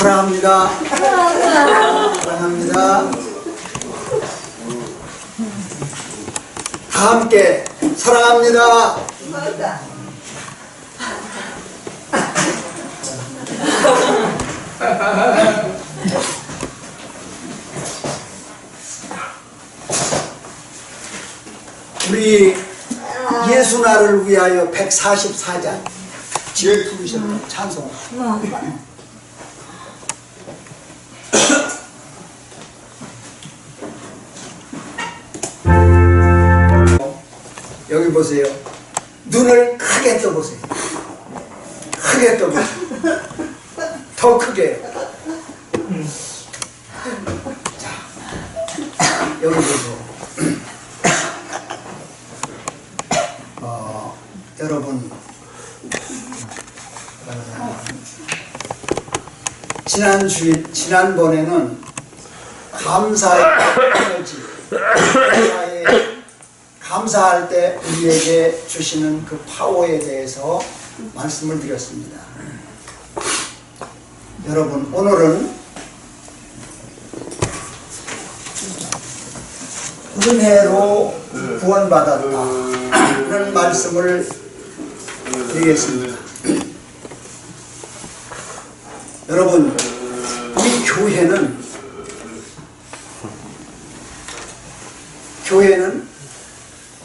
사랑합니다. 사랑합니다. 다 함께 사랑합니다. 우리 예수나를 위하여 144장 지혜 부르셨던 찬송. 여기 보세요. 눈을 크게 떠보세요. 크게 떠보세요. 더 크게. 자, 여기 보세요. 여러분, 지난번에는 감사할 때 우리에게 주시는 그 파워에 대해서 말씀을 드렸습니다. 여러분, 오늘은 은혜로 구원받았다 그런 말씀을 드리겠습니다. 여러분, 우리 교회는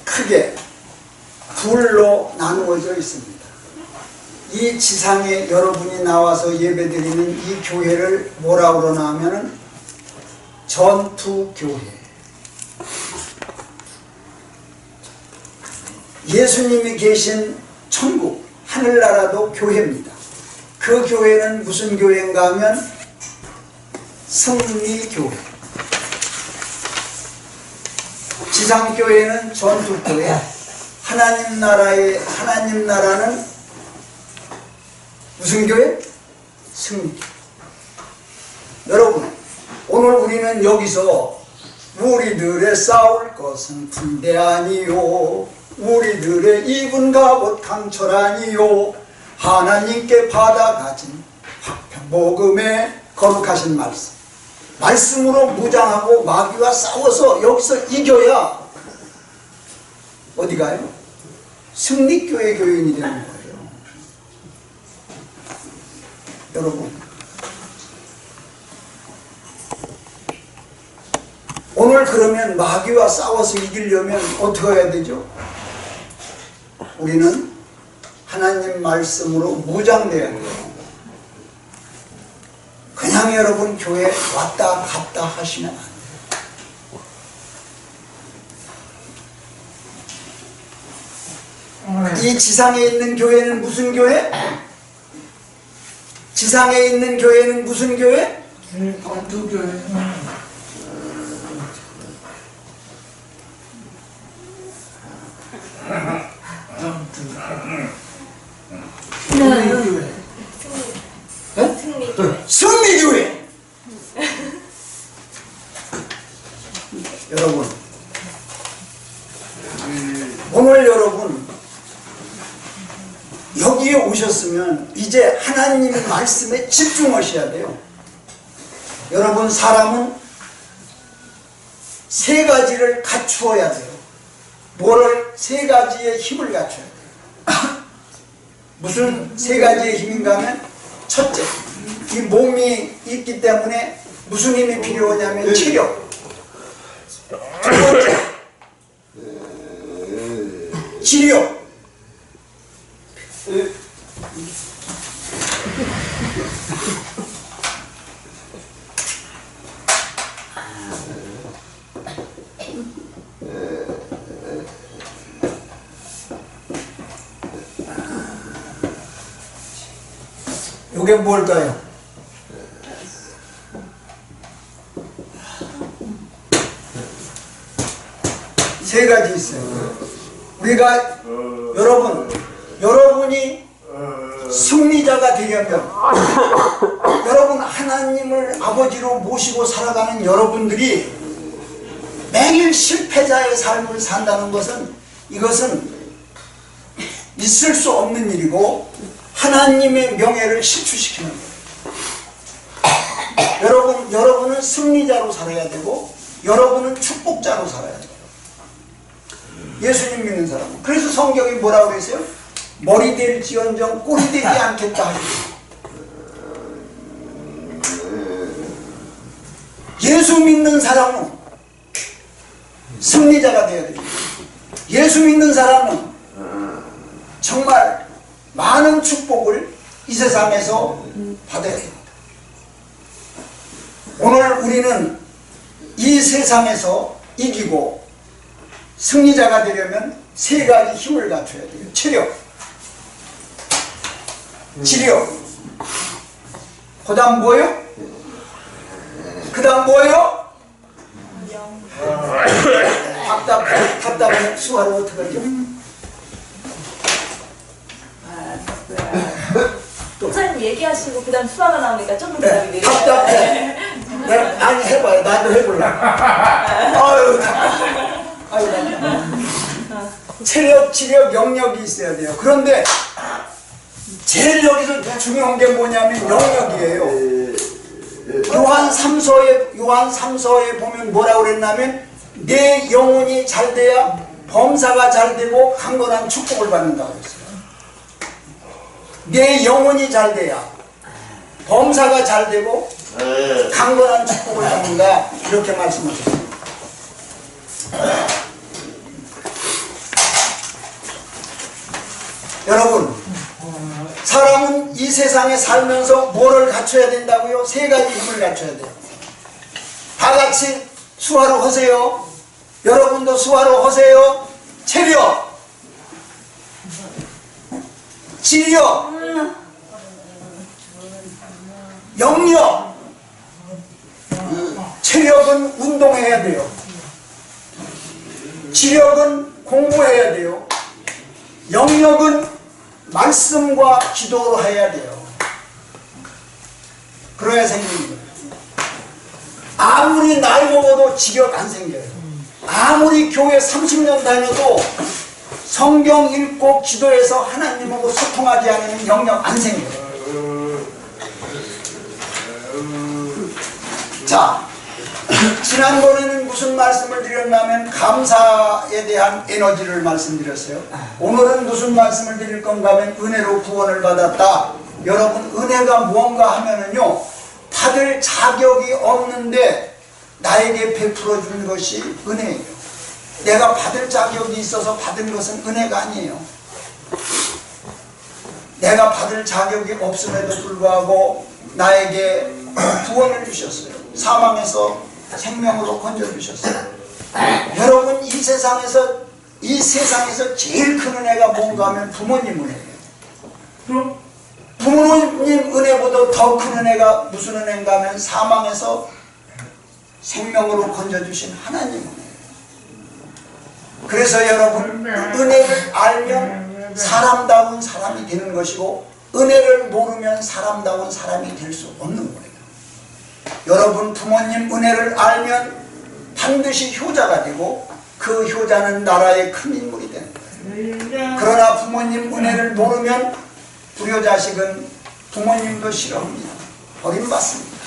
크게 둘로 나누어져 있습니다. 이 지상에 여러분이 나와서 예배드리는 이 교회를 뭐라고 그러나 하면은 전투교회. 예수님이 계신 천국, 하늘나라도 교회입니다. 그 교회는 무슨 교회인가 하면 승리교회. 지상교회는 전투교회. 하나님 나라는 무슨 교회? 승리교회. 여러분, 오늘 우리는 여기서 우리들의 싸울 것은 군대 아니요, 우리들의 입은 갑옷 강철 아니요, 하나님께 받아가진 화평복음의 거룩하신 말씀으로 무장하고 마귀와 싸워서 여기서 이겨야 어디 가요? 승리교회 교인이 되는 거예요. 여러분, 오늘 그러면 마귀와 싸워서 이기려면 어떻게 해야 되죠? 우리는 하나님 말씀으로 무장돼야 돼요. 그냥 여러분 교회 왔다 갔다 하시면 안 돼요. 이 지상에 있는 교회는 무슨 교회? 지상에 있는 교회는 무슨 교회? 전투교회. 승리교회. 여러분, 오늘 여러분 여기에 오셨으면 이제 하나님 말씀에 집중하셔야 돼요. 여러분, 사람은 세 가지를 갖추어야 돼요. 세 가지의 힘을 갖춰야 돼요. 무슨 세 가지의 힘인가 하면, 첫째, 이 몸이 있기 때문에 무슨 힘이 필요하냐면 체력. 두 번째, 지력. 이게 뭘까요? 세 가지 있어요. 우리가 여러분이 승리자가 되려면, 여러분 하나님을 아버지로 모시고 살아가는 여러분들이 매일 실패자의 삶을 산다는 것은, 이것은 있을 수 없는 일이고 하나님의 명예를 실추시키는 거예요. 여러분은 승리자로 살아야 되고 여러분은 축복자로 살아야 돼요. 예수님 믿는 사람은. 그래서 성경이 뭐라고 그랬어요? 머리 될지언정 꼬리 되지 않겠다 하셨어요. 예수 믿는 사람은 승리자가 되어야 됩니다. 예수 믿는 사람은 정말 많은 축복을 이 세상에서 받아야 됩니다. 오늘 우리는 이 세상에서 이기고 승리자가 되려면 세 가지 힘을 갖춰야 돼요. 체력, 지력, 그 다음 뭐예요? 그 다음 뭐예요? 답답해. 수화로 어떻게 하죠? 목사님 얘기하시고 그 다음 수화가 나오니까 조금 네, 기다리네요. 답답해. 내가 아니 해봐요. 나도 해볼래. 아유 답답해. 아유 답답해. 체력, 지력, 영역이 있어야 돼요. 그런데 제일 여기서 중요한 게 뭐냐면 영역이에요. 요한 3서에 보면 뭐라고 그랬냐면 내 영혼이 잘 돼야 범사가 잘 되고 강건한 축복을 받는다고 했어요. 내 영혼이 잘 돼야 범사가 잘 되고 강건한 축복을 받는다 이렇게 말씀하셨어요. 여러분, 사람은 이 세상에 살면서 뭐를 갖춰야 된다고요? 세 가지 힘을 갖춰야 돼요. 다 같이 수화로 하세요. 여러분도 수화로 하세요. 체력, 지력, 영역. 체력은 운동해야 돼요. 지력은 공부해야 돼요. 영역은 말씀과 기도로 해야 돼요. 그래야 생기는 거예요. 아무리 나이 먹어도 지력 안 생겨요. 아무리 교회 30년 다녀도 성경 읽고 기도해서 하나님하고 소통하지 않으면 영역 안 생겨요. 자, 지난번에는 무슨 말씀을 드렸냐면 감사에 대한 에너지를 말씀드렸어요. 오늘은 무슨 말씀을 드릴 건가 하면 은혜로 구원을 받았다. 여러분, 은혜가 무언가 하면은요, 받을 자격이 없는데 나에게 베풀어 준 것이 은혜예요. 내가 받을 자격이 있어서 받은 것은 은혜가 아니에요. 내가 받을 자격이 없음에도 불구하고 나에게 구원을 주셨어요. 사망에서 생명으로 건져주셨어요. 여러분, 이 세상에서 제일 큰 은혜가 뭔가 하면 부모님 은혜예요. 부모님 은혜보다 더 큰 은혜가 무슨 은혜인가 하면 사망에서 생명으로 건져주신 하나님 은혜예요. 그래서 여러분, 은혜를 알면 사람다운 사람이 되는 것이고 은혜를 모르면 사람다운 사람이 될 수 없는 거예요. 여러분, 부모님 은혜를 알면 반드시 효자가 되고 그 효자는 나라의 큰 인물이 되는 거예요. 그러나 부모님 은혜를 모르면 불효자식은 부모님도 싫어합니다. 버림받습니다.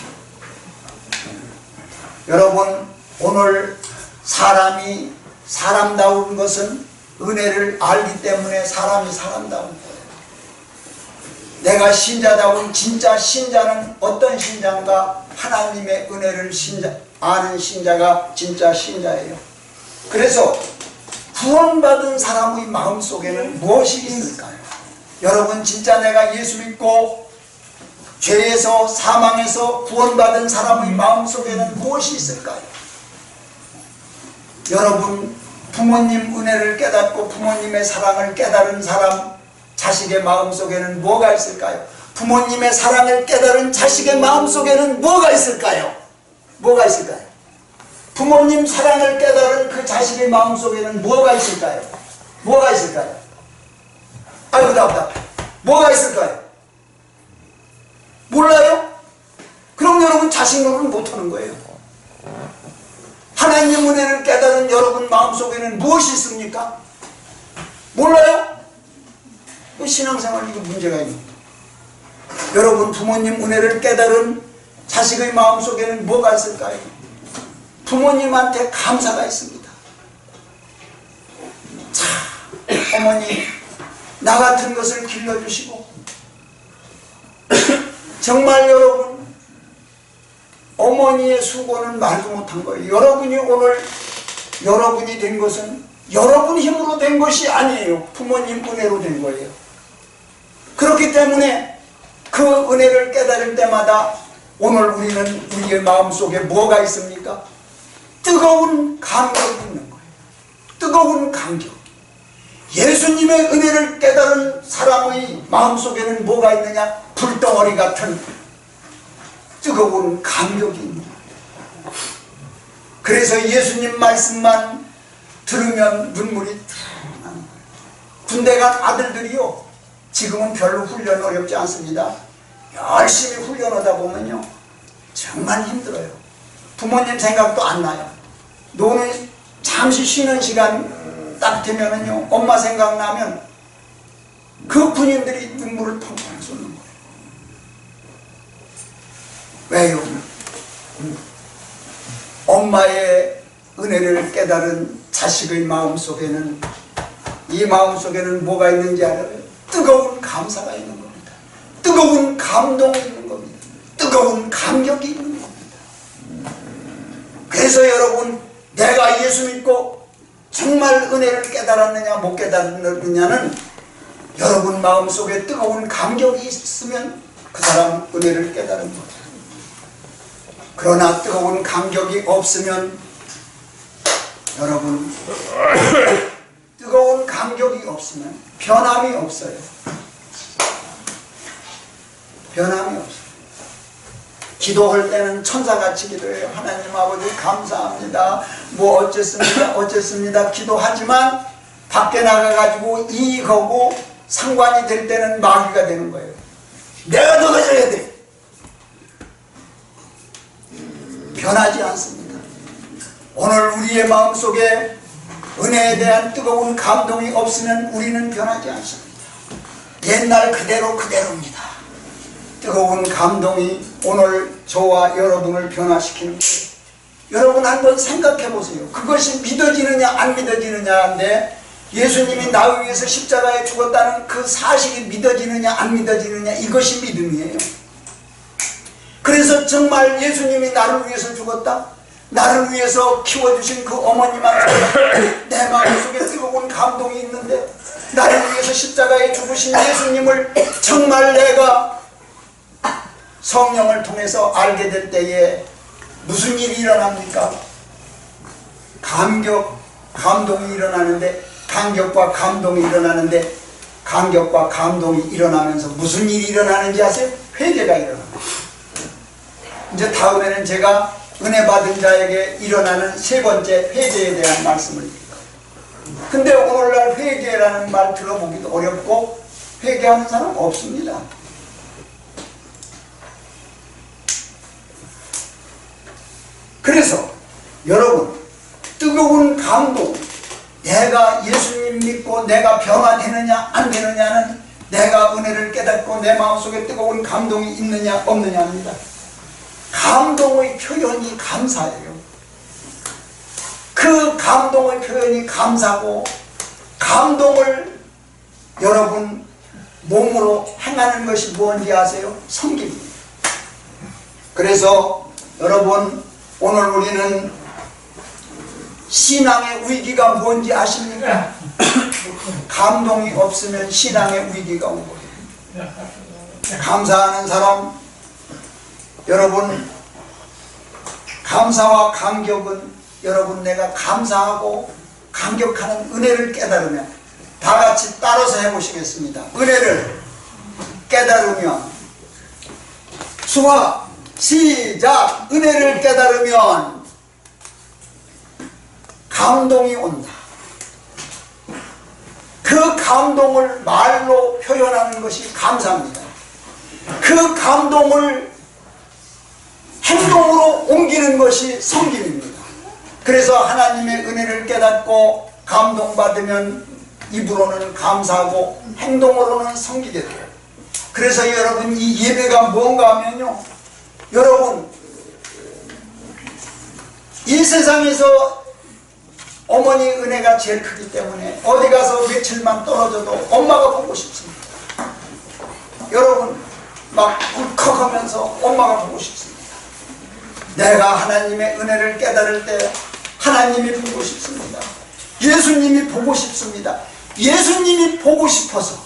여러분, 오늘 사람이 사람다운 것은 은혜를 알기 때문에 사람이 사람다운 거예요. 내가 신자다운 진짜 신자는 어떤 신자인가? 하나님의 은혜를 아는 신자가 진짜 신자예요. 그래서 구원받은 사람의 마음속에는 무엇이 있을까요? 여러분, 진짜 내가 예수 믿고 죄에서 사망에서 구원받은 사람의 마음속에는 무엇이 있을까요? 여러분, 부모님 은혜를 깨닫고 부모님의 사랑을 깨달은 사람 자식의 마음속에는 뭐가 있을까요? 부모님의 사랑을 깨달은 자식의 마음속에는 뭐가 있을까요? 뭐가 있을까요? 부모님 사랑을 깨달은 그 자식의 마음속에는 뭐가 있을까요? 뭐가 있을까요? 아이고 답답해. 뭐가 있을까요? 몰라요? 그럼 여러분 자식 노릇은 못하는 거예요. 하나님 은혜를 깨달은 여러분 마음속에는 무엇이 있습니까? 몰라요? 신앙생활 이거 문제가 있는 거예요. 여러분, 부모님 은혜를 깨달은 자식의 마음속에는 뭐가 있을까요? 부모님한테 감사가 있습니다. 자, 어머니 나 같은 것을 길러주시고 정말 여러분 어머니의 수고는 말도 못한 거예요. 여러분이 오늘 여러분이 된 것은 여러분 힘으로 된 것이 아니에요. 부모님 은혜로 된 거예요. 그렇기 때문에 그 은혜를 깨달을 때마다 오늘 우리는 우리의 마음속에 뭐가 있습니까? 뜨거운 감격이 있는 거예요. 뜨거운 감격. 예수님의 은혜를 깨달은 사람의 마음속에는 뭐가 있느냐? 불덩어리 같은 뜨거운 감격이 있는 거예요. 그래서 예수님 말씀만 들으면 눈물이 툭 나는 거예요. 군대 간 아들들이요, 지금은 별로 훈련 어렵지 않습니다. 열심히 훈련하다 보면요 정말 힘들어요. 부모님 생각도 안 나요. 노는 잠시 쉬는 시간 딱 되면은요 엄마 생각나면 그 군인들이 눈물을 펑펑 쏟는 거예요. 왜요? 엄마의 은혜를 깨달은 자식의 마음속에는, 이 마음속에는 뭐가 있는지 알아요? 뜨거운 감사가 있는 겁니다. 뜨거운 감동이 있는 겁니다. 뜨거운 감격이 있는 겁니다. 그래서 여러분, 내가 예수 믿고 정말 은혜를 깨달았느냐 못 깨달았느냐는 여러분 마음속에 뜨거운 감격이 있으면 그 사람 은혜를 깨달은 거예요. 그러나 뜨거운 감격이 없으면 여러분, 뜨거운 감격이 없으면 변함이 없어요. 변함이 없어요. 기도할 때는 천사같이 기도해요. 하나님 아버지 감사합니다. 뭐 어쨌습니다. 기도하지만 밖에 나가가지고 이익하고 상관이 될 때는 마귀가 되는 거예요. 내가 더 가져야 돼. 변하지 않습니다. 오늘 우리의 마음속에 은혜에 대한 뜨거운 감동이 없으면 우리는 변하지 않습니다. 옛날 그대로입니다. 뜨거운 감동이 오늘 저와 여러분을 변화시키는 거예요. 여러분 한번 생각해 보세요. 그것이 믿어지느냐 안 믿어지느냐인데, 예수님이 나를 위해서 십자가에 죽었다는 그 사실이 믿어지느냐 안 믿어지느냐, 이것이 믿음이에요. 그래서 정말 예수님이 나를 위해서 죽었다, 나를 위해서 키워주신 그 어머님한테 내 마음속에 뜨거운 감동이 있는데, 나를 위해서 십자가에 죽으신 예수님을 정말 내가 성령을 통해서 알게 될 때에 무슨 일이 일어납니까? 감동이 일어나는데, 감격과 감동이 일어나는데, 감격과 감동이 일어나면서 무슨 일이 일어나는지 아세요? 회개가 일어납니다. 이제 다음에는 제가 은혜 받은 자에게 일어나는 세 번째 회개에 대한 말씀을 드릴 거예요. 근데 오늘날 회개라는 말 들어보기도 어렵고 회개하는 사람 없습니다. 그래서 여러분, 뜨거운 감동, 내가 예수님 믿고 내가 변화되느냐 안 되느냐는 내가 은혜를 깨닫고 내 마음속에 뜨거운 감동이 있느냐 없느냐입니다. 감동의 표현이 감사예요. 그 감동의 표현이 감사고, 감동을 여러분 몸으로 행하는 것이 뭔지 아세요? 섬깁니다. 그래서 여러분, 오늘 우리는 신앙의 위기가 뭔지 아십니까? 감동이 없으면 신앙의 위기가 온 거예요. 감사하는 사람, 여러분, 감사와 감격은 여러분, 내가 감사하고 감격하는 은혜를 깨달으면, 다 같이 따라서 해보시겠습니다. 은혜를 깨달으면, 수화 시작. 은혜를 깨달으면 감동이 온다. 그 감동을 말로 표현하는 것이 감사입니다. 그 감동을 행동으로 옮기는 것이 섬김입니다. 그래서 하나님의 은혜를 깨닫고 감동받으면 입으로는 감사하고 행동으로는 섬기게 돼요. 그래서 여러분, 이 예배가 뭔가 하면요, 여러분, 이 세상에서 어머니 은혜가 제일 크기 때문에 어디 가서 며칠만 떨어져도 엄마가 보고 싶습니다. 여러분, 막 울컥하면서 엄마가 보고 싶습니다. 내가 하나님의 은혜를 깨달을 때 하나님이 보고 싶습니다. 예수님이 보고 싶습니다. 예수님이 보고 싶어서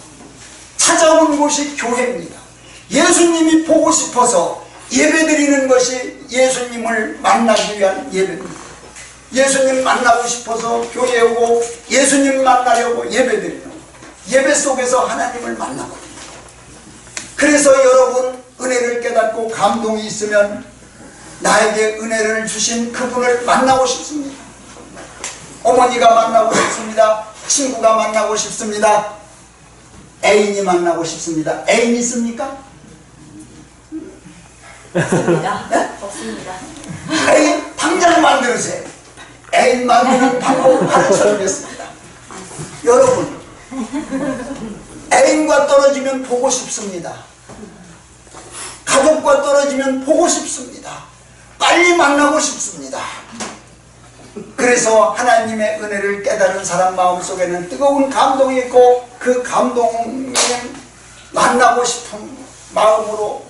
찾아온 곳이 교회입니다. 예수님이 보고 싶어서 예배드리는 것이 예수님을 만나기 위한 예배입니다. 예수님 만나고 싶어서 교회에 오고 예수님 만나려고 예배드리는 거예요. 예배 속에서 하나님을 만나거든요. 그래서 여러분, 은혜를 깨닫고 감동이 있으면 나에게 은혜를 주신 그분을 만나고 싶습니다. 어머니가 만나고 싶습니다. 친구가 만나고 싶습니다. 애인이 만나고 싶습니다. 애인 있습니까? 없습니다. 네? 없습니다. 애인 당장 만들으세요. 애인 만드는 방법을 가르쳐드리겠습니다. 여러분, 애인과 떨어지면 보고 싶습니다. 가족과 떨어지면 보고 싶습니다. 빨리 만나고 싶습니다. 그래서 하나님의 은혜를 깨달은 사람 마음속에는 뜨거운 감동이 있고 그 감동은 만나고 싶은 마음으로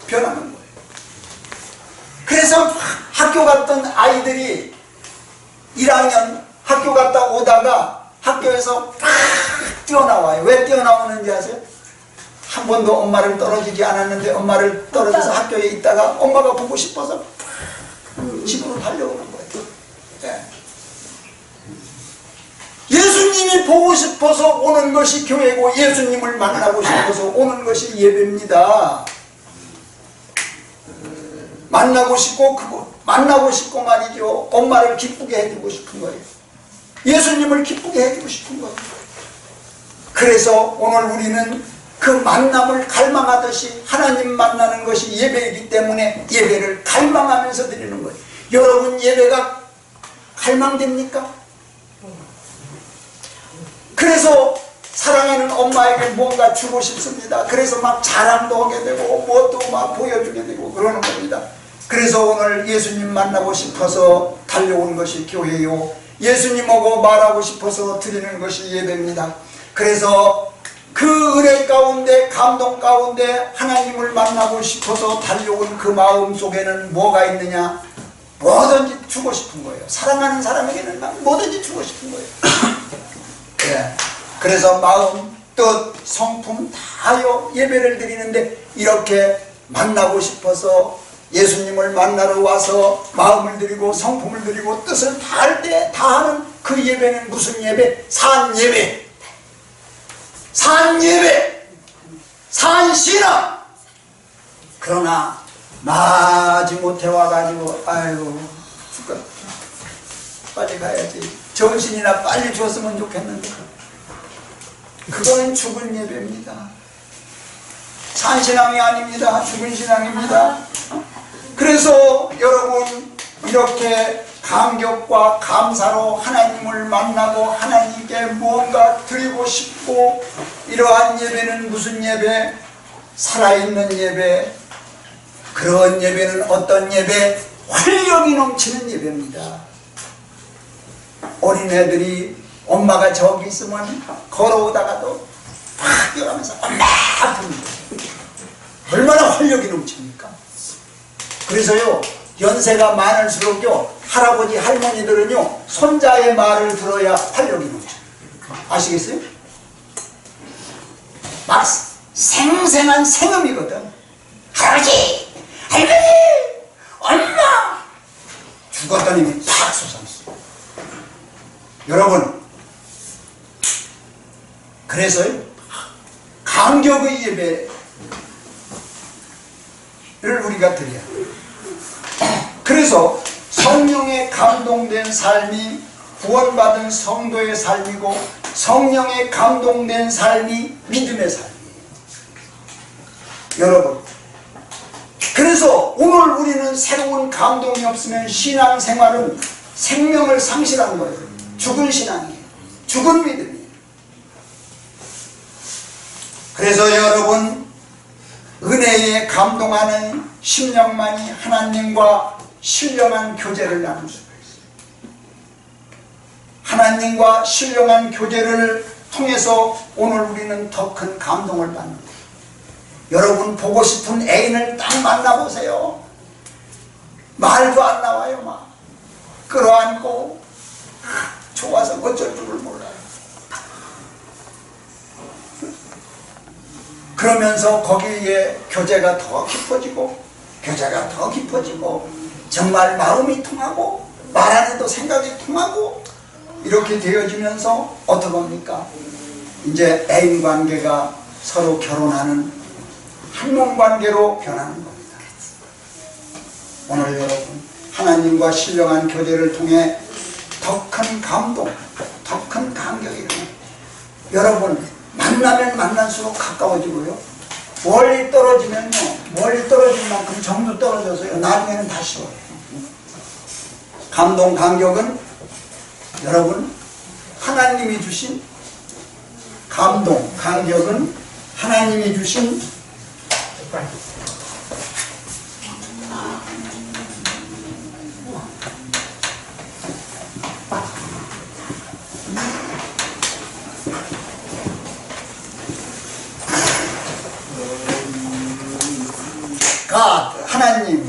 변하는 거예요. 그래서 학교 갔던 아이들이 1학년 학교 갔다 오다가 학교에서 팍 뛰어나와요. 왜 뛰어나오는지 아세요? 한 번도 엄마를 떨어지지 않았는데 엄마를 떨어져서 학교에 있다가 엄마가 보고 싶어서 집으로 달려오는 거예요. 네. 예수님이 보고 싶어서 오는 것이 교회고 예수님을 만나고 싶어서 오는 것이 예배입니다. 만나고 싶고 말이죠. 엄마를 기쁘게 해주고 싶은 거예요. 예수님을 기쁘게 해주고 싶은 거예요. 그래서 오늘 우리는 그 만남을 갈망하듯이 하나님 만나는 것이 예배이기 때문에 예배를 갈망하면서 드리는 거예요. 여러분, 예배가 갈망됩니까? 그래서 사랑하는 엄마에게 뭔가 주고 싶습니다. 그래서 막 자랑도 하게 되고 무엇도 막 보여주게 되고 그러는 겁니다. 그래서 오늘 예수님 만나고 싶어서 달려오는 것이 교회요, 예수님하고 말하고 싶어서 드리는 것이 예배입니다. 그래서 그 은혜 가운데, 감동 가운데 하나님을 만나고 싶어서 달려온 그 마음 속에는 뭐가 있느냐? 뭐든지 주고 싶은 거예요. 사랑하는 사람에게는 뭐든지 주고 싶은 거예요. 네. 그래서 마음, 뜻, 성품 다하여 예배를 드리는데, 이렇게 만나고 싶어서 예수님을 만나러 와서 마음을 드리고 성품을 드리고 뜻을 다할 때 다하는 그 예배는 무슨 예배? 산예배. 산예배, 산신앙. 그러나 마지못해 와가지고 아이고 죽겠다, 빨리 가야지, 정신이나 빨리 줬으면 좋겠는데, 그거는 죽은 예배입니다. 산신앙이 아닙니다. 죽은 신앙입니다. 그래서 여러분, 이렇게 감격과 감사로 하나님을 만나고 하나님께 무언가 드리고 싶고, 이러한 예배는 무슨 예배? 살아있는 예배. 그런 예배는 어떤 예배? 활력이 넘치는 예배입니다. 어린애들이 엄마가 저기 있으면 걸어오다가도 팍 뛰어가면서 엄마 부릅니다. 얼마나 활력이 넘칩니까? 그래서요, 연세가 많을수록요, 할아버지 할머니들은요, 손자의 말을 들어야 활력이 넘쳐요. 아시겠어요? 막 생생한 생음이거든. 할아버지, 할머니, 엄마, 죽었던 힘이 팍 솟았어. 여러분, 그래서요, 감격의 예배를 우리가 드려야 해요. 그래서 성령에 감동된 삶이 구원받은 성도의 삶이고, 성령에 감동된 삶이 믿음의 삶이에요. 여러분, 그래서 오늘 우리는 새로운 감동이 없으면 신앙생활은 생명을 상실한 거예요. 죽은 신앙이에요. 죽은 믿음이에요. 그래서 여러분, 은혜 은혜에 감동하는 심령만이 하나님과 신령한 교제를 나눌 수가 있어요. 하나님과 신령한 교제를 통해서 오늘 우리는 더 큰 감동을 받는 거예요. 여러분 보고 싶은 애인을 딱 만나보세요. 말도 안 나와요. 막 끌어안고 좋아서 어쩔 줄을 몰라요. 그러면서 거기에 교제가 더 깊어지고 정말 마음이 통하고 말 안 해도 생각이 통하고 이렇게 되어지면서 어떻게 합니까? 이제 애인 관계가 서로 결혼하는 한몸 관계로 변하는 겁니다. 오늘 여러분 하나님과 신령한 교제를 통해 더 큰 감동, 더 큰 감격이 일어납니다. 여러분 만나면 만날수록 가까워지고요. 멀리 떨어지면요, 멀리 떨어진 만큼 정도 떨어져서요, 나중에는 다시 와요. 감동, 감격은 여러분 하나님이 주신 감동, 감격은 하나님이 주신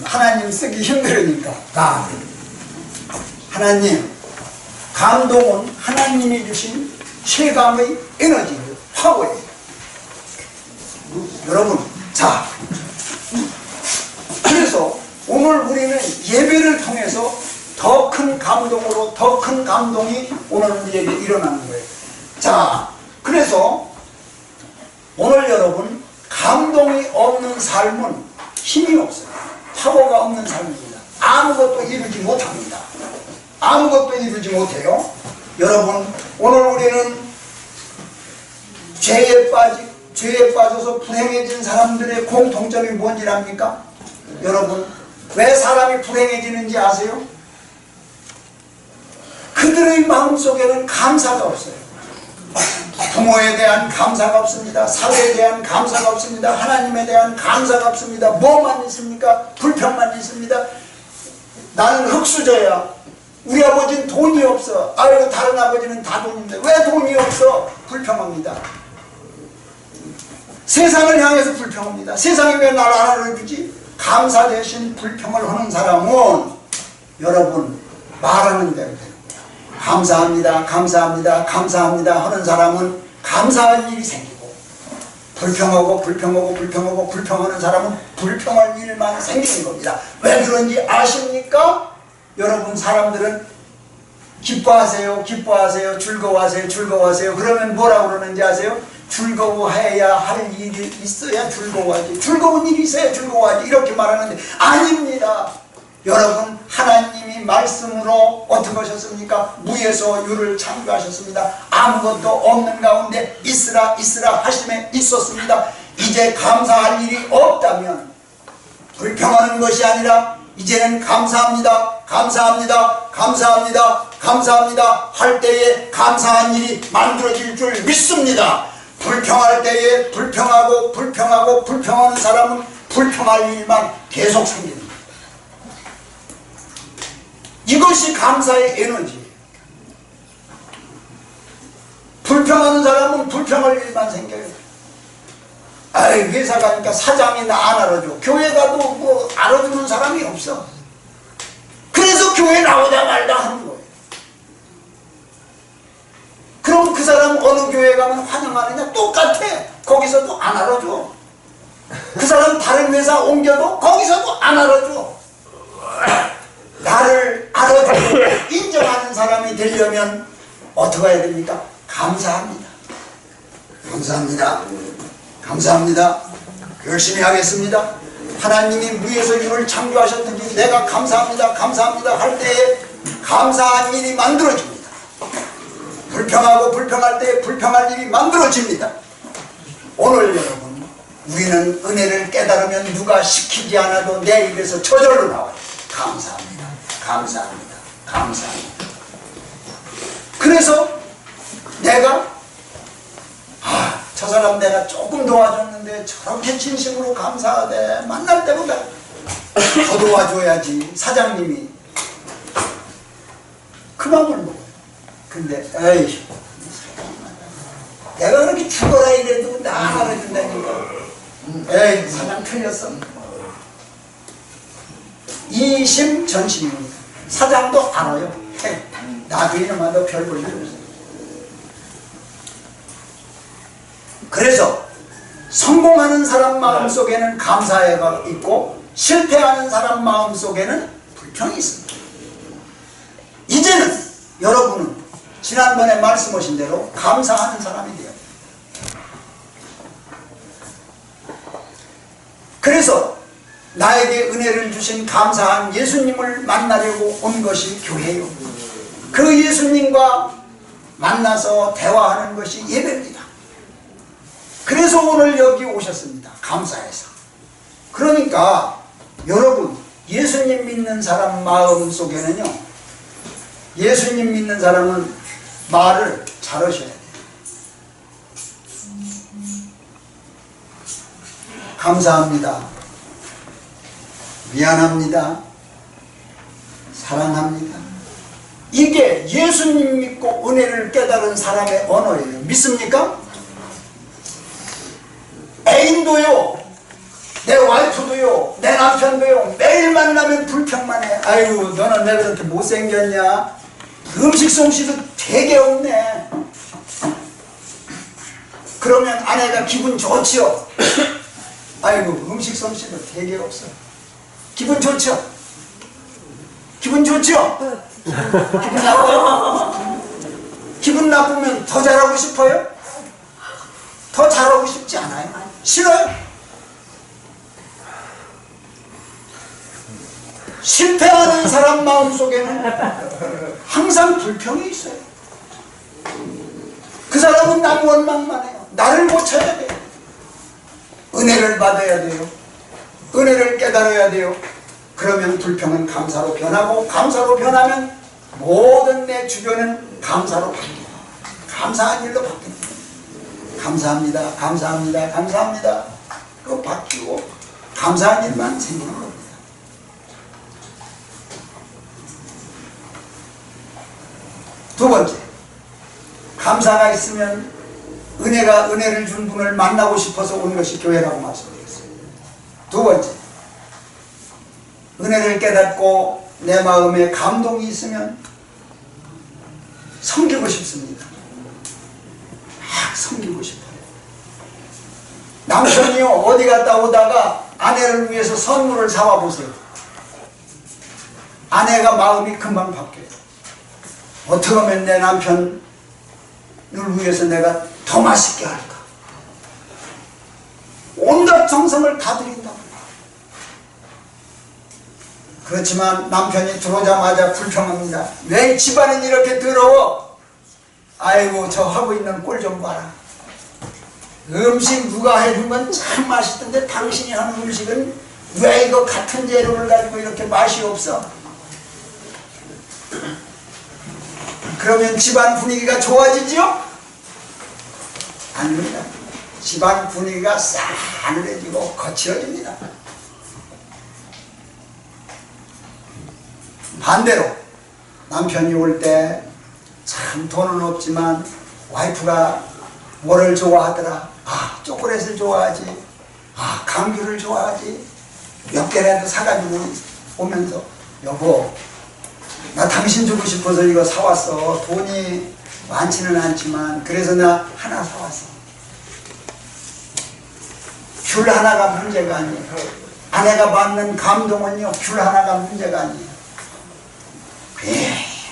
하나님 쓰기 힘들으니까 하나님, 감동은 하나님이 주신 최강의 에너지예요. 파워예요. 여러분, 자, 그래서 오늘 우리는 예배를 통해서 더 큰 감동으로 더 큰 감동이 오늘 우리에게 일어나는 거예요. 자, 그래서 오늘 여러분 감동이 없는 삶은 힘이 없어요. 파워가 없는 삶입니다. 아무것도 이루지 못합니다. 아무것도 이루지 못해요. 여러분 오늘 우리는 죄에 빠져서 불행해진 사람들의 공통점이 뭔지 압니까? 여러분 왜 사람이 불행해지는지 아세요? 그들의 마음속에는 감사가 없어요. 부모에 대한 감사가 없습니다. 사회에 대한 감사가 없습니다. 하나님에 대한 감사가 없습니다. 뭐만 있습니까? 불평만 있습니다. 나는 흙수저야. 우리 아버지는 돈이 없어. 아유, 다른 아버지는 다 돈인데 왜 돈이 없어? 불평합니다. 세상을 향해서 불평합니다. 세상이 왜 나를 안 알아주지? 감사 대신 불평을 하는 사람은 여러분 말하는 대로 돼요. 감사합니다, 감사합니다, 감사합니다 하는 사람은 감사할 일이 생기고, 불평하고 불평하는 사람은 불평할 일만 생기는 겁니다. 왜 그런지 아십니까? 여러분 사람들은 기뻐하세요, 즐거워하세요. 그러면 뭐라고 그러는지 아세요? 즐거워해야 할 일이 있어야 즐거워하지. 즐거운 일이 있어야 즐거워하지. 이렇게 말하는데 아닙니다. 여러분 하나님이 말씀으로 어떻게 하셨습니까? 무에서 유를 창조하셨습니다. 아무것도 없는 가운데 있으라 하심에 있었습니다. 이제 감사할 일이 없다면 불평하는 것이 아니라 이제는 감사합니다 할 때에 감사한 일이 만들어질 줄 믿습니다. 불평할 때에 불평하는 사람은 불평할 일만 계속 생깁니다. 이것이 감사의 에너지예요. 불평하는 사람은 불평할 일만 생겨요. 아이, 회사 가니까 사장이 나 안 알아줘. 교회 가도 뭐 알아주는 사람이 없어. 그래서 교회 나오다 말다 하는 거예요. 그럼 그 사람 어느 교회 가면 환영하느냐? 똑같아. 거기서도 안 알아줘. 그 사람 다른 회사 옮겨도 거기서도 안 알아줘. 나를 알아주고 인정하는 사람이 되려면 어떻게 해야 됩니까? 감사합니다. 열심히 하겠습니다. 하나님이 무에서 유를 창조하셨든지 내가 감사합니다 할 때에 감사한 일이 만들어집니다. 불평할 때에 불평할 일이 만들어집니다. 오늘 여러분 우리는 은혜를 깨달으면 누가 시키지 않아도 내 입에서 저절로 나와요. 감사합니다. 그래서 내가 저 사람 내가 조금 도와줬는데 저렇게 진심으로 감사하대. 만날 때보다 더 도와줘야지. 사장님이 그 마음을 먹어요. 근데 에이, 내가 그렇게 죽어라 이래도 나 안 알아준다니까. 에이, 사장 틀렸어. 이심전심입니다. 사장도 알아요. 나도 이놈아 너 별 볼 일 없어. 그래서 성공하는 사람 마음속에는 감사가 있고 실패하는 사람 마음속에는 불평이 있습니다. 이제는 여러분은 지난번에 말씀하신 대로 감사하는 사람이 돼요. 그래서 나에게 은혜를 주신 감사한 예수님을 만나려고 온 것이 교회예요. 그 예수님과 만나서 대화하는 것이 예배입니다. 그래서 오늘 여기 오셨습니다. 감사해서. 그러니까 여러분, 예수님 믿는 사람 마음 속에는요, 예수님 믿는 사람은 말을 잘하셔야 돼요. 감사합니다. 미안합니다. 사랑합니다. 이게 예수님 믿고 은혜를 깨달은 사람의 언어예요. 믿습니까? 애인도요, 내 와이프도요, 내 남편도요, 매일 만나면 불평만 해. 아이고, 너는 왜 그렇게 못생겼냐? 음식 솜씨도 되게 없네. 그러면 아내가 기분 좋지요? 아이고, 음식 솜씨도 되게 없어. 기분 좋죠? 기분 좋죠? 기분 나빠요? 기분 나쁘면 더 잘하고 싶어요? 더 잘하고 싶지 않아요? 싫어요? 실패하는 사람 마음속에는 항상 불평이 있어요. 그 사람은 남 원망만 해요. 나를 고쳐야 돼요. 은혜를 받아야 돼요. 은혜를 깨달아야 돼요. 그러면 불평은 감사로 변하고, 감사로 변하면 모든 내 주변은 감사로 바뀌어요. 감사한 일로 바뀝니다. 감사합니다. 감사합니다. 감사합니다. 그거 바뀌고 감사한 일만 생기는 겁니다. 두 번째, 감사가 있으면 은혜를 준 분을 만나고 싶어서 온 것이 교회라고 말씀드렸어요. 두 번째, 은혜를 깨닫고 내 마음에 감동이 있으면 섬기고 싶습니다. 막 섬기고 싶어요. 남편이요, 어디 갔다 오다가 아내를 위해서 선물을 사와 보세요. 아내가 마음이 금방 바뀌어요. 어떻게 하면 내 남편을 위해서 내가 더 맛있게 할까? 온갖 정성을 다 드린다고. 그렇지만 남편이 들어오자마자 불평합니다. 왜 집안은 이렇게 더러워? 아이고, 저 하고 있는 꼴 좀 봐라. 음식 누가 해주면 참 맛있던데 당신이 하는 음식은 왜 이거 같은 재료를 가지고 이렇게 맛이 없어? 그러면 집안 분위기가 좋아지지요? 아닙니다. 집안 분위기가 싸늘해지고 거칠어집니다. 반대로 남편이 올 때 참 돈은 없지만 와이프가 뭐를 좋아하더라. 아, 초콜릿을 좋아하지. 아, 감귤을 좋아하지. 몇 개라도 사가지고 오면서, 여보, 나 당신 주고 싶어서 이거 사왔어. 돈이 많지는 않지만 그래서 나 하나 사왔어. 귤 하나가 문제가 아니에요. 아내가 받는 감동은요, 귤 하나가 문제가 아니에요.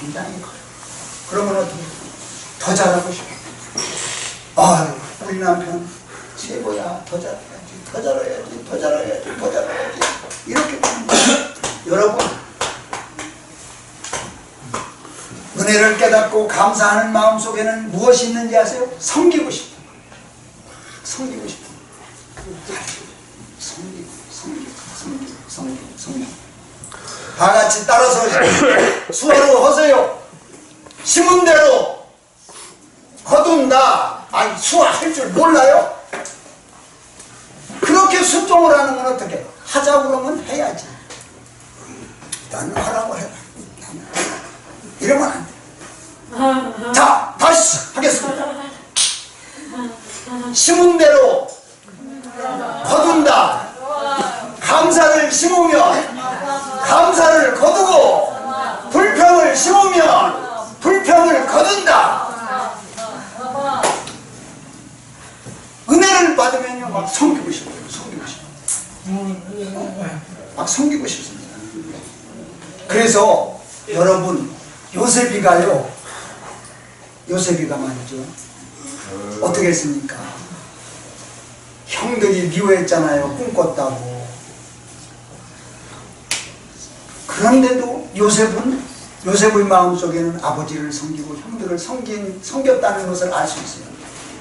굉장히 커요. 그러면 어떻게 더 잘하고 싶어. 아유, 우리 남편 최고야. 더 잘해야지, 더 잘해야지, 더 잘해야지, 더 잘해야지. 이렇게 되는 거예요. 여러분, 은혜를 깨닫고 감사하는 마음속에는 무엇이 있는지 아세요? 섬기고 싶어. 섬기고 싶어. 섬기고. 다 같이 따라서 수어로 하세요. 심은 대로 거둔다. 아니 수화할 줄 몰라요? 그렇게 순종을 하는 건 어떻게? 하자고 그러면 해야지. 나는 하라고 해라. 이러면 안 돼. 자, 다시 하겠습니다. 심은 대로 거둔다. 감사를 심으면 감사를 거두고, 불평을 심으면 불평을 거둔다. 은혜를 받으면요, 막 섬기고 싶어요. 섬기고 싶어요. 막 섬기고 싶습니다. 그래서 여러분, 요셉이가 말이죠, 어떻게 했습니까? 형들이 미워했잖아요. 꿈꿨다고. 그런데도 요셉의 마음속에는 아버지를 섬기고 형들을 섬겼다는 것을 알 수 있어요.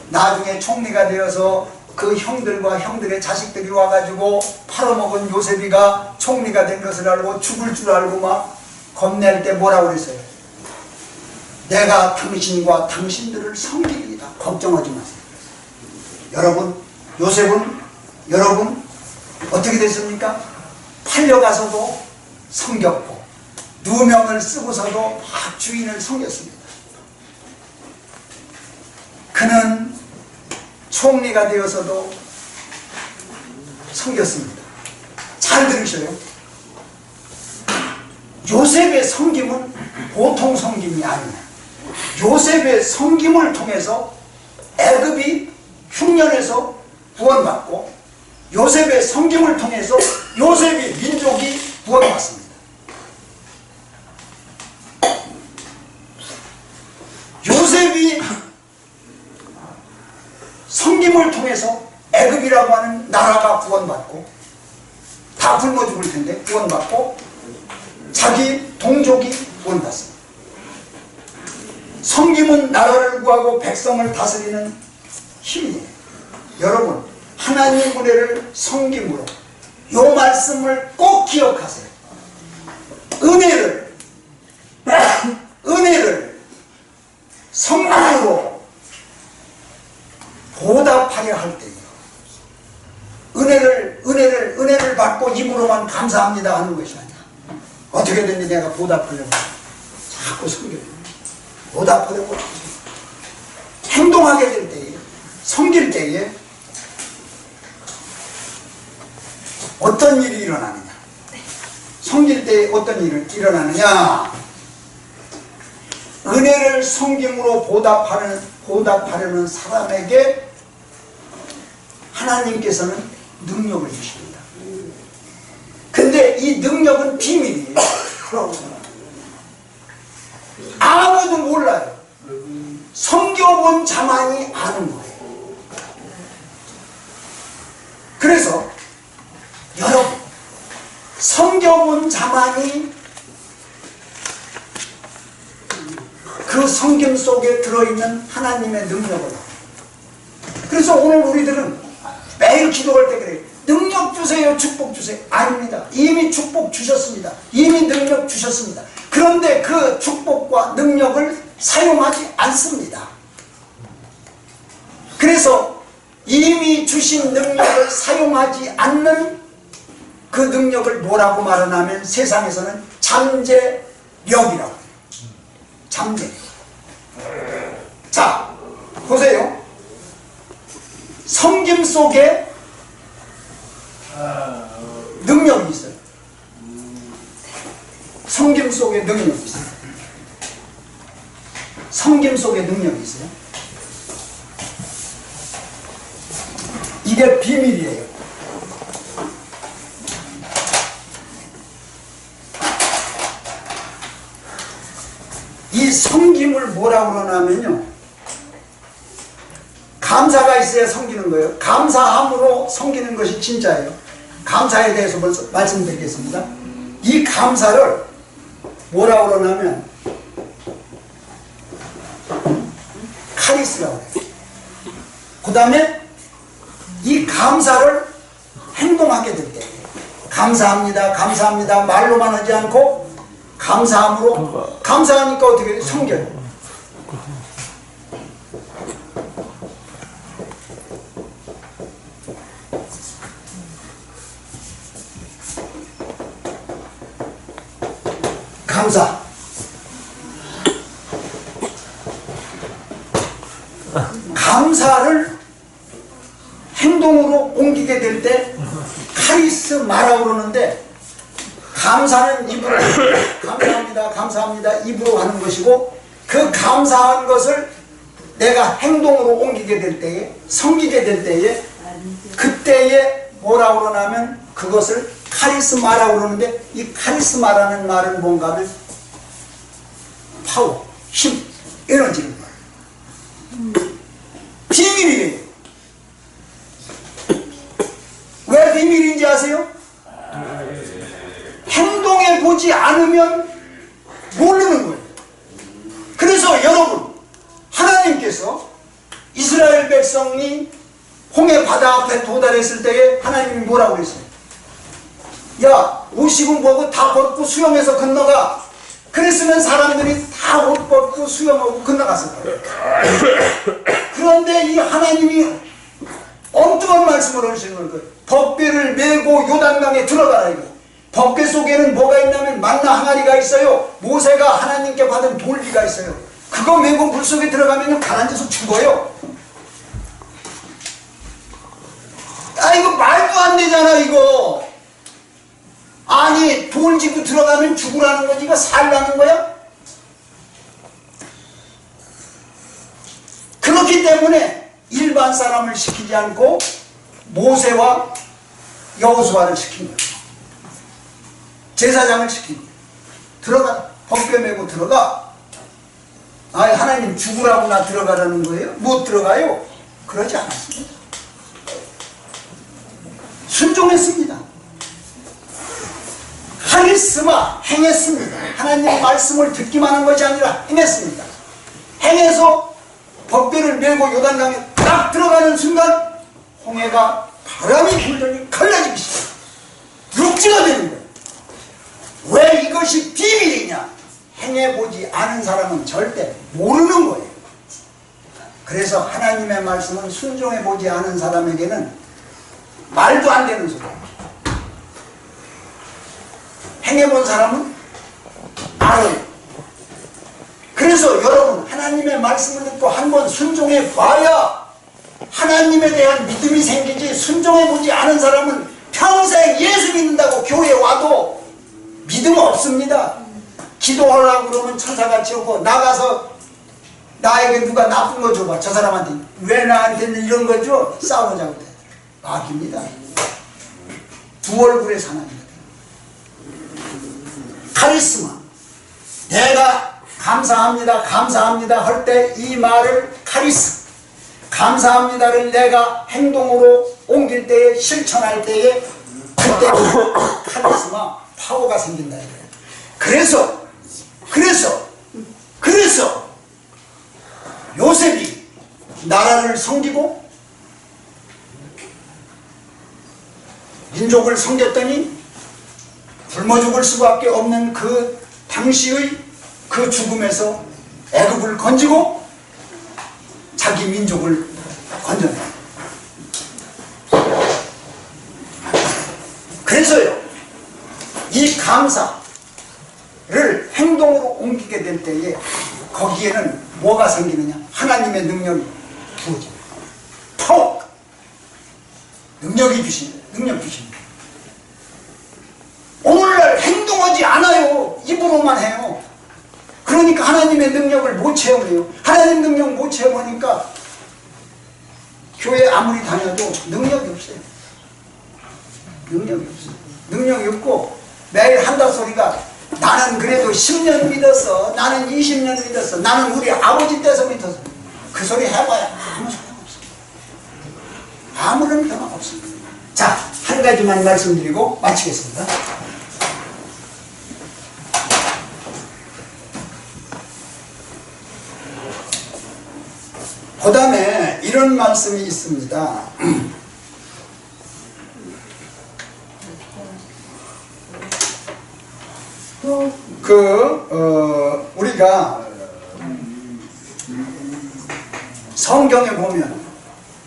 나중에 총리가 되어서 그 형들과 형들의 자식들이 와가지고 팔아먹은 요셉이가 총리가 된 것을 알고 죽을 줄 알고 막 겁낼 때 뭐라고 그랬어요? 내가 당신과 당신들을 섬기리이다. 걱정하지 마세요. 여러분, 요셉은 여러분 어떻게 됐습니까? 팔려가서도 섬겼고, 누명을 쓰고서도 막 주인을 섬겼습니다. 그는 총리가 되어서도 섬겼습니다. 잘 들으셔요. 요셉의 섬김은 보통 섬김이 아니에요. 요셉의 섬김을 통해서 애굽이 흉년에서 구원받고, 요셉의 섬김을 통해서 요셉의 민족이 구원받습니다. 요셉이 섬김을 통해서 애굽이라고 하는 나라가 구원받고, 다 굶어 죽을 텐데 구원받고, 자기 동족이 구원받습니다. 섬김은 나라를 구하고 백성을 다스리는 힘이에요. 여러분, 하나님 은혜를 섬김으로, 이 말씀을 꼭 기억하세요. 은혜를 섬김으로 보답하려 할 때요, 은혜를 받고 입으로만 감사합니다 하는 것이 아니라, 어떻게든지 내가 보답하려고 자꾸 섬겨요. 보답하려고 행동하게 될 때에, 섬길 때에 어떤 일이 일어나느냐? 섬길 때에 어떤 일이 일어나느냐? 은혜를 섬김으로 보답하려는 사람에게 하나님께서는 능력을 주십니다. 근데 이 능력은 비밀이에요. 아무도 몰라요. 섬겨본 자만이 아는 거예요. 그래서 여러분, 섬겨본 자만이 그 섬김 속에 들어있는 하나님의 능력을 합니다. 그래서 오늘 우리들은 매일 기도할 때 그래요. 능력 주세요, 축복 주세요. 아닙니다. 이미 축복 주셨습니다. 이미 능력 주셨습니다. 그런데 그 축복과 능력을 사용하지 않습니다. 그래서 이미 주신 능력을 사용하지 않는 그 능력을 뭐라고 말하냐면, 세상에서는 잠재력이라고 해요. 잠재력. 자, 보세요. 섬김 속에 능력이 있어요. 섬김 속에 능력이 있어요. 섬김 속에 능력이 있어요. 이게 비밀이에요. 이 섬김을 뭐라고 그러냐면요, 감사가 있어야 섬기는 거예요. 감사함으로 섬기는 것이 진짜예요. 감사에 대해서 벌써 말씀드리겠습니다. 이 감사를 뭐라고 그러냐면 카리스라고 해요. 그 다음에 이 감사를 행동하게 될 때, 감사합니다, 감사합니다 말로만 하지 않고 감사함으로, 감사하니까 어떻게 돼요? 섬겨요. 감사. 감사를 행동으로 옮기게 될 때 카리스마라고 그러는데, 감사는 입으로 감사합니다 감사합니다 입으로 하는 것이고, 그 감사한 것을 내가 행동으로 옮기게 될 때에, 섬기게 될 때에, 그때에 뭐라고 그러냐면 그것을 카리스마라고 그러는데, 이 카리스마라는 말은 뭔가 하면 파워, 힘, 에너지인 거예요. 비밀이에요. 왜 비밀인지 아세요? 행동해 보지 않으면 모르는 거예요. 그래서 여러분, 하나님께서 이스라엘 백성이 홍해 바다 앞에 도달했을 때에 하나님이 뭐라고 그랬어요? 야, 옷 입은 보고 다 벗고 수영해서 건너가. 그랬으면 사람들이 다 옷 벗고 수영하고 건너갔을 거예요. 그런데 이 하나님이 엉뚱한 말씀을 하시는 거예요. 법궤를 메고 요단강에 들어가라 이거. 법궤 속에는 뭐가 있냐면 만나 항아리가 있어요. 모세가 하나님께 받은 돌비가 있어요. 그거 메고 물속에 들어가면 가라앉아서 죽어요. 아, 이거 말도 안 되잖아 이거. 아니, 돌 짚고 들어가면 죽으라는 거지 이거 살라는 거야? 그렇기 때문에 일반 사람을 시키지 않고 모세와 여호수아를 시킨 거예요. 제사장을 시킨 거예요. 들어가, 법궤 메고 들어가. 아, 하나님 죽으라고 나 들어가라는 거예요? 못 들어가요? 그러지 않았습니다. 순종했습니다. 카리스마, 행했습니다. 하나님의 말씀을 듣기만 한 것이 아니라 행했습니다. 행해서 법궤를 메고 요단강에 딱 들어가는 순간 홍해가 바람이 불더니 갈라지기 시작합니다. 육지가 되는 거예요. 왜 이것이 비밀이냐? 행해보지 않은 사람은 절대 모르는 거예요. 그래서 하나님의 말씀은 순종해보지 않은 사람에게는 말도 안 되는 소리예요. 행해본 사람은 알아요. 그래서 여러분, 하나님의 말씀을 듣고 한번 순종해 봐야 하나님에 대한 믿음이 생기지, 순종해보지 않은 사람은 평생 예수 믿는다고 교회에 와도 믿음 없습니다. 기도하려고 그러면 천사같이 오고, 나가서 나에게 누가 나쁜 거 줘봐. 저 사람한테 왜 나한테는 이런 거 줘? 싸우자고 돼. 악입니다. 두 얼굴의 사나이거든. 카리스마. 내가 감사합니다 감사합니다 할 때 이 말을 카리스, 감사합니다를 내가 행동으로 옮길 때에, 실천할 때에, 그때 카리스마, 파워가 생긴다 이거예요. 그래서 요셉이 나라를 섬기고 민족을 섬겼더니 굶어 죽을 수밖에 없는 그 당시의 그 죽음에서 애굽을 건지고 자기 민족을 건져내요. 그래서요, 이 감사를 행동으로 옮기게 될 때에 거기에는 뭐가 생기느냐? 하나님의 능력이 부어집니다. 파워, 능력이 주십니다. 능력 주십니다. 오늘날 행동하지 않아요. 입으로만 해요. 그러니까 하나님의 능력을 못 체험해요. 하나님 능력 못 체험하니까 교회 아무리 다녀도 능력이 없어요. 능력이 없어요. 능력이 없고 매일 한다 소리가 나는 그래도 10년 믿었어. 나는 20년 믿었어. 나는 우리 아버지 때서 믿었어. 그 소리 해봐야 아무 소용 없어요. 아무런 변화가 없습니다. 자, 한 가지만 말씀드리고 마치겠습니다. 그 다음에 이런 말씀이 있습니다. 우리가 성경에 보면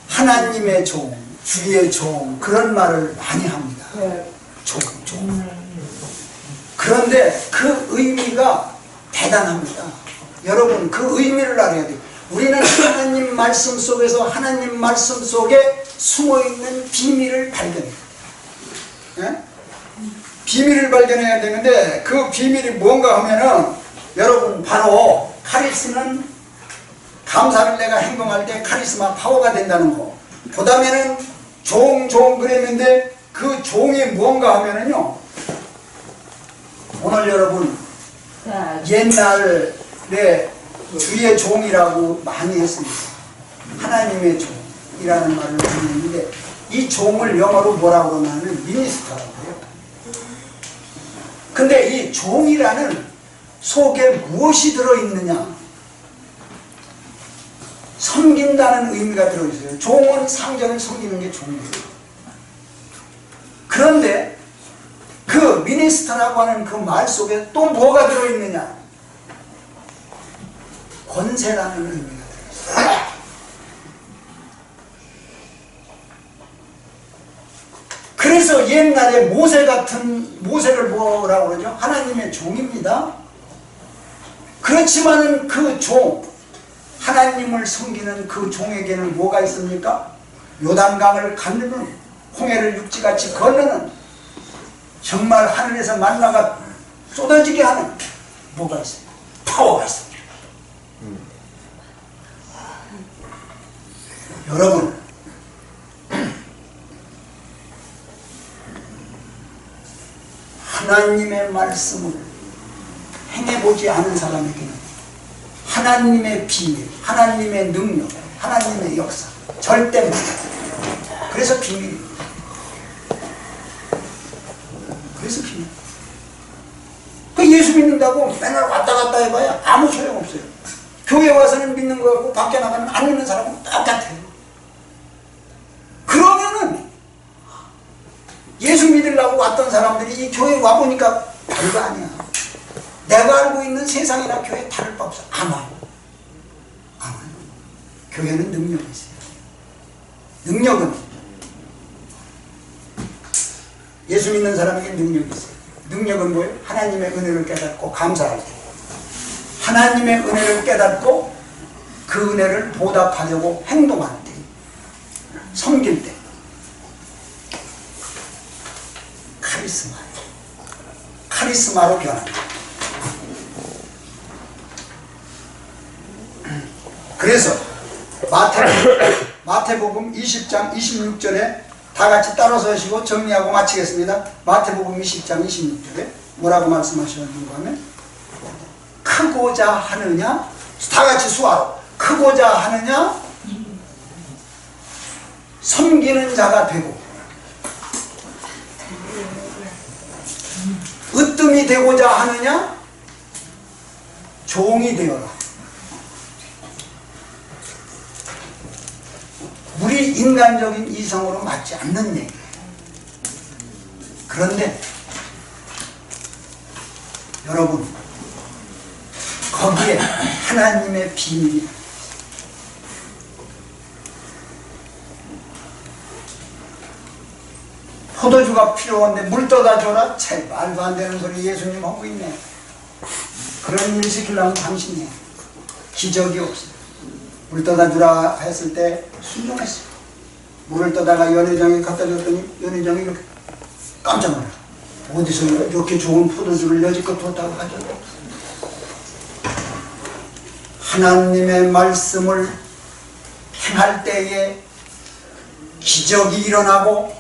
하나님의 종, 주의 종, 그런 말을 많이 합니다. 종. 그런데 그 의미가 대단합니다. 여러분 그 의미를 알아야 돼요. 우리는 하나님 말씀 속에서 하나님 말씀 속에 숨어있는 비밀을 발견해야 돼요. 예? 비밀을 발견해야 되는데 그 비밀이 뭔가 하면은 여러분 바로 카리스는 감사를 내가 행동할 때 카리스마 파워가 된다는 거. 그 다음에는 종 그랬는데 그 종이 뭔가 하면은요 오늘 여러분 옛날에 주의 종이라고 많이 했습니다. 하나님의 종이라는 말을 많이 했는데 이 종을 영어로 뭐라고 하냐면 미니스터라고 해요. 근데 이 종이라는 속에 무엇이 들어있느냐? 섬긴다는 의미가 들어있어요. 종은 상전을 섬기는 게 종이에요. 그런데 그 미니스터라고 하는 그 말 속에 또 뭐가 들어있느냐? 권세라는 의미가 들어있어요. 그래서 옛날에 모세를 뭐라고 그러죠? 하나님의 종입니다. 그렇지만은 그 종, 하나님을 섬기는 그 종에게는 뭐가 있습니까? 요단강을 가르는, 홍해를 육지같이 건너는, 정말 하늘에서 만나가 쏟아지게 하는 뭐가 있어요? 파워가 있습니다. 여러분 하나님의 말씀을 행해보지 않은 사람에게는 하나님의 비밀, 하나님의 능력, 하나님의 역사 절대 못해요. 그래서 비밀입니다. 그래서 비밀. 그 예수 믿는다고 맨날 왔다 갔다 해봐야 아무 소용없어요. 교회 와서는 믿는 거 같고 밖에 나가면 안 믿는 사람은 똑같아요. 그러면은 예수 믿으려고 왔던 사람들이 이 교회 와보니까 별거 아니야. 내가 알고 있는 세상이나 교회 다를 바 없어. 안 와요. 안 와요. 교회는 능력이 있어요. 능력은 예수 믿는 사람에게 능력이 있어요. 능력은 뭐예요? 하나님의 은혜를 깨닫고 감사할 때, 하나님의 은혜를 깨닫고 그 은혜를 보답하려고 행동할 때, 섬길 때, 카리스마로 변합니다. 그래서 마태복음 20장 26절에 다 같이 따라서 하시고 정리하고 마치겠습니다. 마태복음 20장 26절에 뭐라고 말씀하셨는가 하면 크고자 하느냐, 다 같이 수화로 크고자 하느냐, 섬기는 자가 되고 으뜸이 되고자 하느냐, 종이 되어라. 우리 인간적인 이성으로 맞지 않는 얘기예요. 그런데 여러분 거기에 하나님의 비밀이 포도주가 필요한데 물 떠다 줘라? 제 말도 안 되는 소리 예수님 하고 있네. 그런 일 시키려면 당신이 기적이 없어요. 물 떠다 주라 했을 때 순종했어요. 물을 떠다가 연회장에 갖다 줬더니 연회장이 이렇게 깜짝 놀라. 어디서 이렇게 좋은 포도주를 여지껏 뒀다고 가져다. 하나님의 말씀을 행할 때에 기적이 일어나고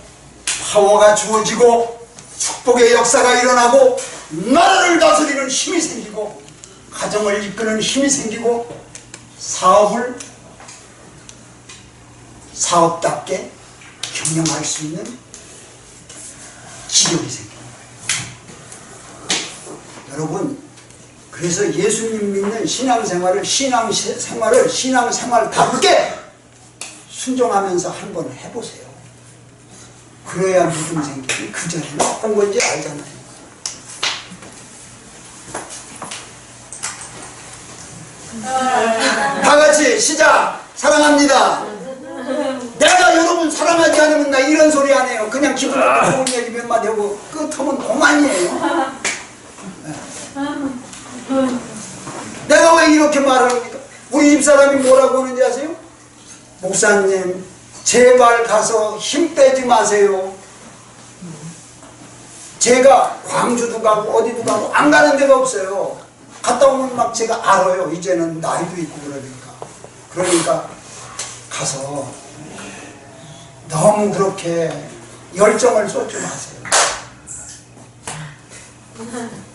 파워가 주어지고 축복의 역사가 일어나고 나라를 다스리는 힘이 생기고 가정을 이끄는 힘이 생기고 사업답게 경영할 수 있는 기적이 생기는 거예요. 여러분 그래서 예수님 믿는 신앙생활답게 순종하면서 한번 해보세요. 그래야 믿음 생기고 그 전에 어떤 건지 알잖아요. 다 같이 시작! 사랑합니다. 내가 여러분 사랑하지 않으면 나 이런 소리 안 해요. 그냥 기분 좋고 좋은 얘기 몇 마디 하고 끝하면 오만이에요. 목사님 제발 가서 힘 빼지 마세요. 제가 광주도 가고 어디도 가고 안 가는 데가 없어요. 갔다 오면 막 제가 알아요. 이제는 나이도 있고 그러니까 가서 너무 그렇게 열정을 쏟지 마세요.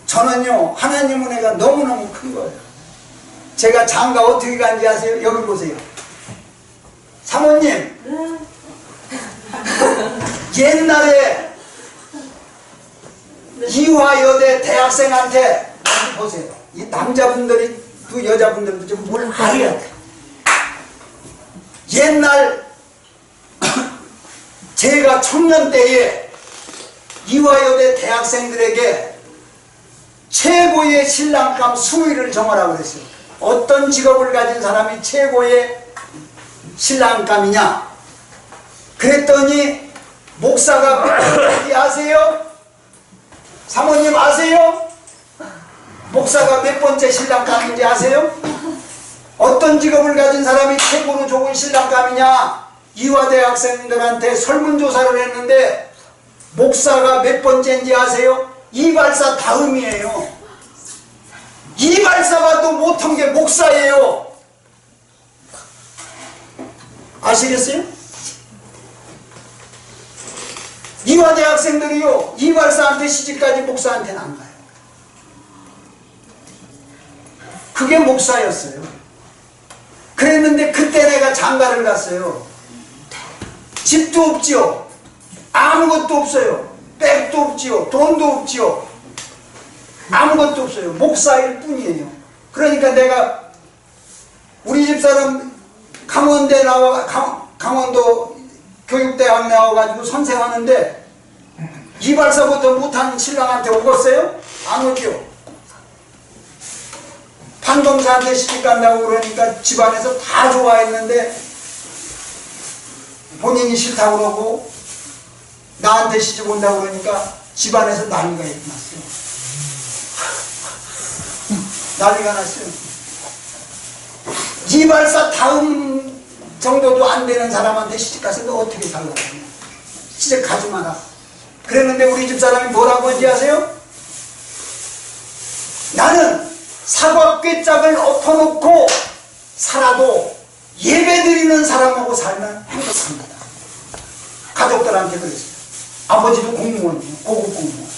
저는요 하나님 은혜가 너무너무 큰 거예요. 제가 장가 어떻게 간지 아세요? 여기 보세요. 사모님 옛날에 이화여대 대학생한테 보세요. 이 남자분들이 또 여자분들도 좀 뭘 알아야 돼. 옛날 제가 청년 때에 이화여대 대학생들에게 최고의 신랑감 수위를 정하라고 그랬어요. 어떤 직업을 가진 사람이 최고의 신랑감이냐? 그랬더니 목사가 어디 아세요? 사모님 아세요? 목사가 몇 번째 신랑감인지 아세요? 어떤 직업을 가진 사람이 최고로 좋은 신랑감이냐? 이화대 학생들한테 설문조사를 했는데 목사가 몇 번째인지 아세요? 이발사 다음이에요. 이발사가 또 못한 게 목사예요. 아시겠어요? 이화대 학생들이요 이발사한테 시집까지 목사한테는 안 가요. 그게 목사였어요. 그랬는데 그때 내가 장가를 갔어요. 집도 없지요. 아무것도 없어요. 백도 없지요. 돈도 없지요. 아무것도 없어요. 목사일 뿐이에요. 그러니까 내가 우리 집사람 강원도 교육대학 나와가지고 선생하는데 이발사부터 못한 신랑한테 오겠어요? 안 오죠. 판동사한테 시집간다고 그러니까 집안에서 다 좋아했는데 본인이 싫다고 그러고 나한테 시집 온다고 그러니까 집안에서 난리가 났어요. 난리가 났어요. 이발사 다음 정도도 안 되는 사람한테 시집가서 너 어떻게 살라고 하냐. 시집 가지 마라. 그랬는데 우리 집사람이 뭐라고 하는지 아세요? 나는 사과꾀짝을 엎어놓고 살아도 예배드리는 사람하고 살면 행복합니다. 가족들한테 그랬어요. 아버지도 공무원이에요. 고급 공무원.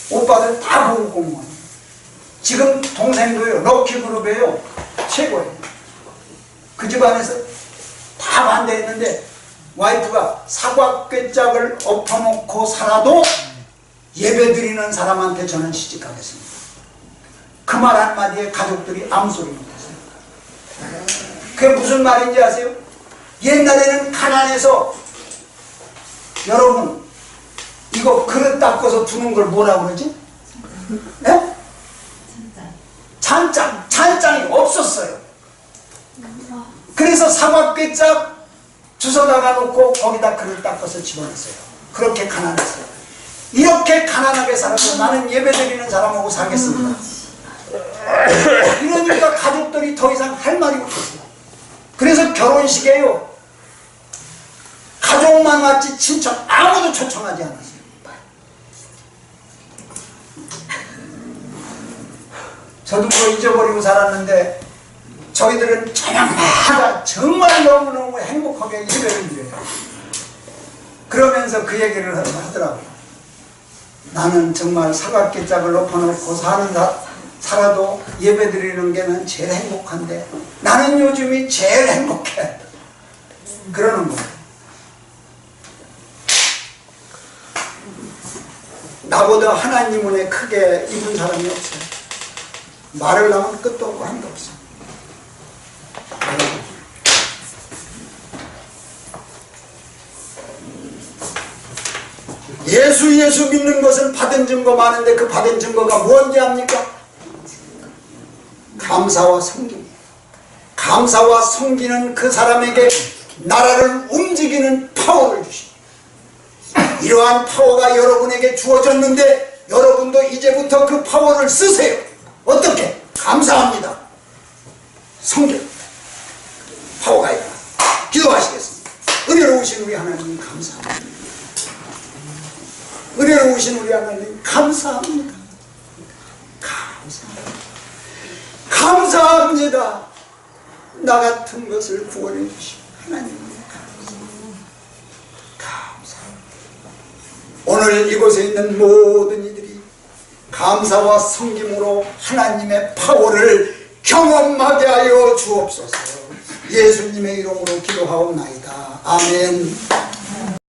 오빠들 다 고급 공무원이에요. 지금 동생도요. 럭키그룹이에요. 최고예요. 그 집안에서 다 반대했는데 와이프가 사과꾀짝을 엎어놓고 살아도 예배드리는 사람한테 저는 시집가겠습니다. 그 말 한마디에 가족들이 아무 소리 못했어요. 그게 무슨 말인지 아세요? 옛날에는 가난해서 여러분 이거 그릇 닦아서 두는 걸 뭐라 그러지? 예? 찬장이 없었어요. 그래서 사과꾀짝 주워다가 놓고 거기다 그릇 닦아서 집어넣었어요. 그렇게 가난했어요. 이렇게 가난하게 살아서 나는 예배드리는 사람하고 살겠습니다. 이러니까 가족들이 더 이상 할 말이 없었어요. 그래서 결혼식에요 가족만 왔지 친척 아무도 초청하지 않았어요. 저도 그거 잊어버리고 살았는데 저희들은 저녁마다 정말 너무너무 행복하게 예배를 드려요. 그러면서 그 얘기를 하더라고요. 나는 정말 사각개짝을 높여놓고 살아도 예배 드리는 게는 제일 행복한데 나는 요즘이 제일 행복해. 그러는 거예요. 나보다 하나님 은혜 크게 입은 사람이 없어요. 말을 하면 끝도 없고 한도 없어요. 예수 믿는 것은 받은 증거 많은데 그 받은 증거가 뭔지 압니까? 감사와 섬김이에요. 감사와 섬기는 그 사람에게 나라를 움직이는 파워를 주십니다. 이러한 파워가 여러분에게 주어졌는데 여러분도 이제부터 그 파워를 쓰세요. 어떻게? 감사합니다. 섬깁니다. 파워가 있다. 기도하시겠습니다. 하나님 감사합니다. 은혜로우신 우리 하나님 감사합니다. 감사합니다. 나 같은 것을 구원해 주신 하나님 감사합니다. 오늘 이곳에 있는 모든 이들이 감사와 섬김으로 하나님의 파워를 경험하게 하여 주옵소서. 예수님의 이름으로 기도하옵나이다. 아멘.